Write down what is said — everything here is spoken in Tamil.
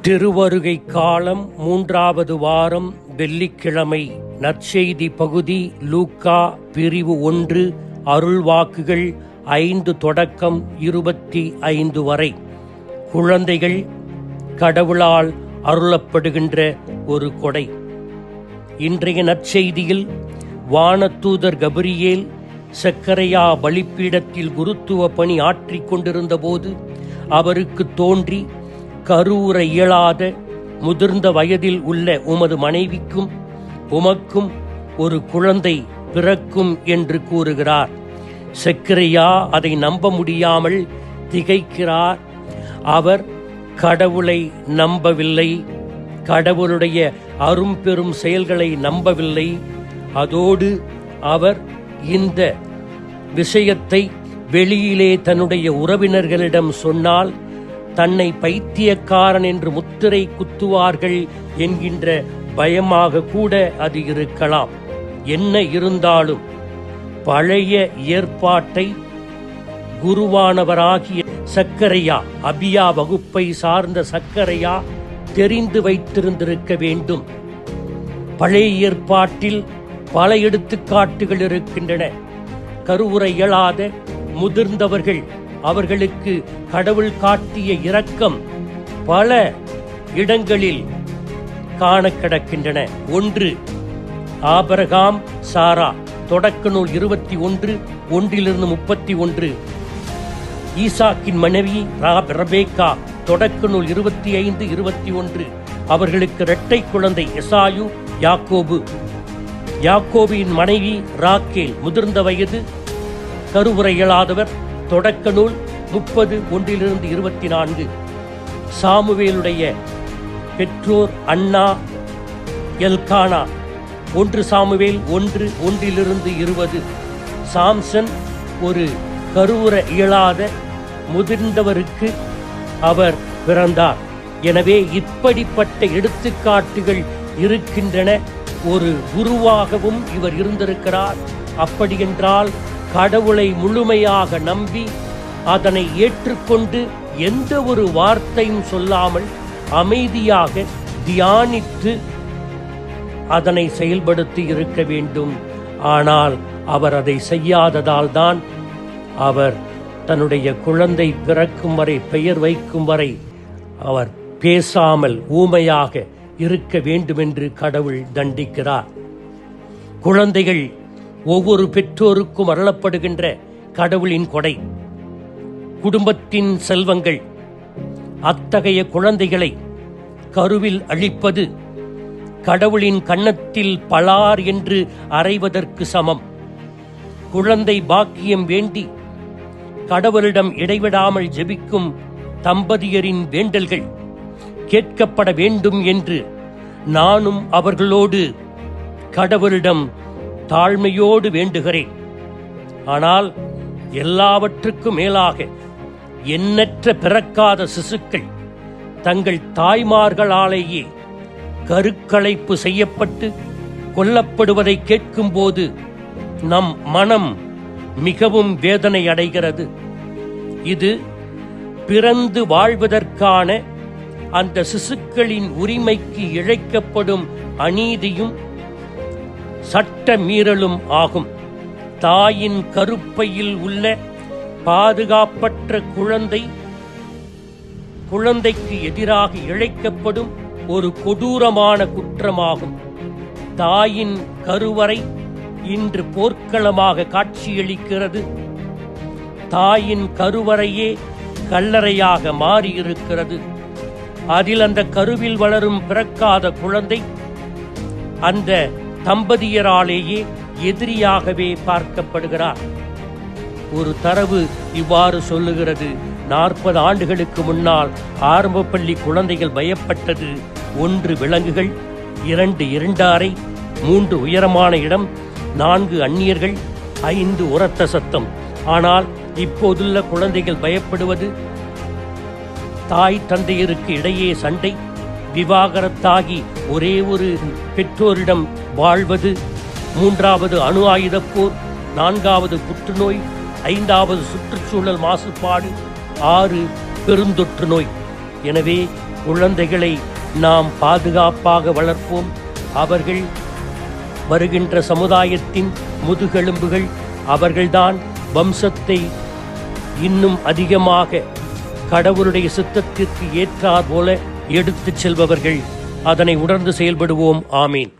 திருவருகை காலம் 3வது வாரம் வெள்ளிக்கிழமை. நற்செய்தி பகுதி லூக்கா பிரிவு 1 அருள்வாக்குகள் 5 தொடக்கம் 25 வரை. குழந்தைகள் கடவுளால் அருளப்படுகின்ற ஒரு கொடை. இன்றைய நற்செய்தியில் வானதூதர் கபிரியேல் சக்கரையா பலிப்பீடத்தில் குருத்துவ பணி ஆற்றிக் கொண்டிருந்த போது அவருக்கு தோன்றி, கருவுற இயலாத முதிர்ந்த வயதில் உள்ள உமது மனைவிக்கும் உமக்கும் ஒரு குழந்தை பிறக்கும் என்று கூறுகிறார். சக்கரையா அதை நம்ப முடியாமல் திகைக்கிறார். அவர் கடவுளை நம்பவில்லை, கடவுளுடைய அரும்பெரும் செயல்களை நம்பவில்லை. அதோடு அவர் இந்த விஷயத்தை வெளியிலே தன்னுடைய உறவினர்களிடம் சொன்னால் தன்னை பைத்தியக்காரன் என்று முத்திரை குத்துவார்கள் என்கின்ற பயமாக கூட அது இருக்கலாம். என்ன இருந்தாலும் பழைய ஏற்பாட்டை குருவானவராகிய சக்கரையா, அபியா வகுப்பை சார்ந்த சக்கரையா தெரிந்து வைத்திருந்திருக்க வேண்டும். பழைய ஏற்பாட்டில் பல எடுத்துக்காட்டுகள் இருக்கின்றன. கருவுற இயலாத முதிர்ந்தவர்கள், அவர்களுக்கு கடவுள் காட்டிய இரக்கம் பல இடங்களில் காண கிடக்கின்றன. 1 ஆபிரகாம் சாரா, தொடக்க நூல் 21 1-31. ஈசாக்கின் மனைவி ரெபேக்கா, தொடக்க நூல் 25-21. அவர்களுக்கு இரட்டை குழந்தை எசாயு, யாக்கோபு. யாக்கோபின் மனைவி ராக்கேல், முதிர்ந்த வயது, கருவுற இயலாதவர், தொடக்க நூல் 30:1-24. சாமுவேலுடைய பெற்றோர் அன்னா, எல்கானா, 1 சாமுவேல் 1:1-20. சாம்சன் ஒரு கருவுற இயலாத முதிர்ந்தவருக்கு அவர் பிறந்தார். எனவே இப்படிப்பட்ட எடுத்துக்காட்டுகள் இருக்கின்றன. ஒரு குருவாகவும் இவர் இருந்திருக்கிறார். அப்படியென்றால் கடவுளை முழுமையாக நம்பி அதனை ஏற்றுக்கொண்டு எந்த ஒரு வார்த்தையும் சொல்லாமல் அமைதியாக தியானித்து அதனை செயல்படுத்தி இருக்க வேண்டும். ஆனால் அவர் அதை செய்யாததால் தான் அவர் தன்னுடைய குழந்தை பிறக்கும் வரை, பெயர் வைக்கும் வரை அவர் பேசாமல் ஊமையாக இருக்க வேண்டுமென்று கடவுள் தண்டிக்கிறார். குழந்தைகள் ஒவ்வொரு பெற்றோருக்கும் அருளப்படுகின்ற கடவுளின் கொடை, குடும்பத்தின் செல்வங்கள். அத்தகைய குழந்தைகளை கருவில் அழிப்பது கடவுளின் கன்னத்தில் பலார் என்று அறைவதற்கு சமம். குழந்தை பாக்கியம் வேண்டி கடவுளிடம் இடைவிடாமல் ஜெபிக்கும் தம்பதியரின் வேண்டல்கள் கேட்கப்பட வேண்டும் என்று நானும் அவர்களோடு கடவுளிடம் தாழ்மையோடு வேண்டுகிறேன். ஆனால் எல்லாவற்றுக்கும் மேலாக எண்ணற்ற பிறக்காத சிசுக்கள் தங்கள் தாய்மார்களாலேயே கருக்கலைப்பு செய்யப்பட்டு கொல்லப்படுவதை கேட்கும்போது நம் மனம் மிகவும் வேதனை அடைகிறது. இது பிறந்து வாழ்வதற்கான அந்த சிசுக்களின் உரிமைக்கு இழைக்கப்படும் அநீதியும் சட்ட மீறலும் ஆகும். தாயின் கருப்பையில் உள்ள பாதுகாப்பற்ற குழந்தைக்கு எதிராக இழைக்கப்படும் ஒரு கொடூரமான குற்றமாகும். தாயின் கருவறை இன்று போர்க்களமாக காட்சியளிக்கிறது. தாயின் கருவறையே கல்லறையாக மாறியிருக்கிறது. அதில் அந்த கருவில் வளரும் பிறக்காத குழந்தை அந்த தம்பதியராலேயே எதிரியாகவே பார்க்கப்படுகிறார். ஒரு தரவு இவ்வாறு சொல்லுகிறது: 40 ஆண்டுகளுக்கு முன்னால் ஆரம்ப பள்ளி குழந்தைகள் பயப்பட்டது 1 விலங்குகள், 2 இருண்ட அறை, 3 உயரமான இடம், 4 அந்நியர்கள், 5 உரத்த சத்தம். ஆனால் இப்போதுள்ள குழந்தைகள் பயப்படுவது தாய் தந்தையருக்கு இடையே சண்டை, விவாகரத்தாகி ஒரே ஒரு பெற்றோரிடம் வாழ்வது, 3வது அணு ஆயுதப் போர், 4வது புற்றுநோய், 5வது சுற்றுச்சூழல் மாசுபாடு, 6 பெருந்தொற்று நோய். எனவே குழந்தைகளை நாம் பாதுகாப்பாக வளர்ப்போம். அவர்கள் வருகின்ற சமுதாயத்தின் முதுகெலும்புகள். அவர்கள்தான் வம்சத்தை இன்னும் அதிகமாக கடவுளுடைய சித்தத்திற்கு ஏற்றார் போல எடுத்துச் செல்பவர்கள். அதனை உணர்ந்து செயல்படுவோம். ஆமீன்.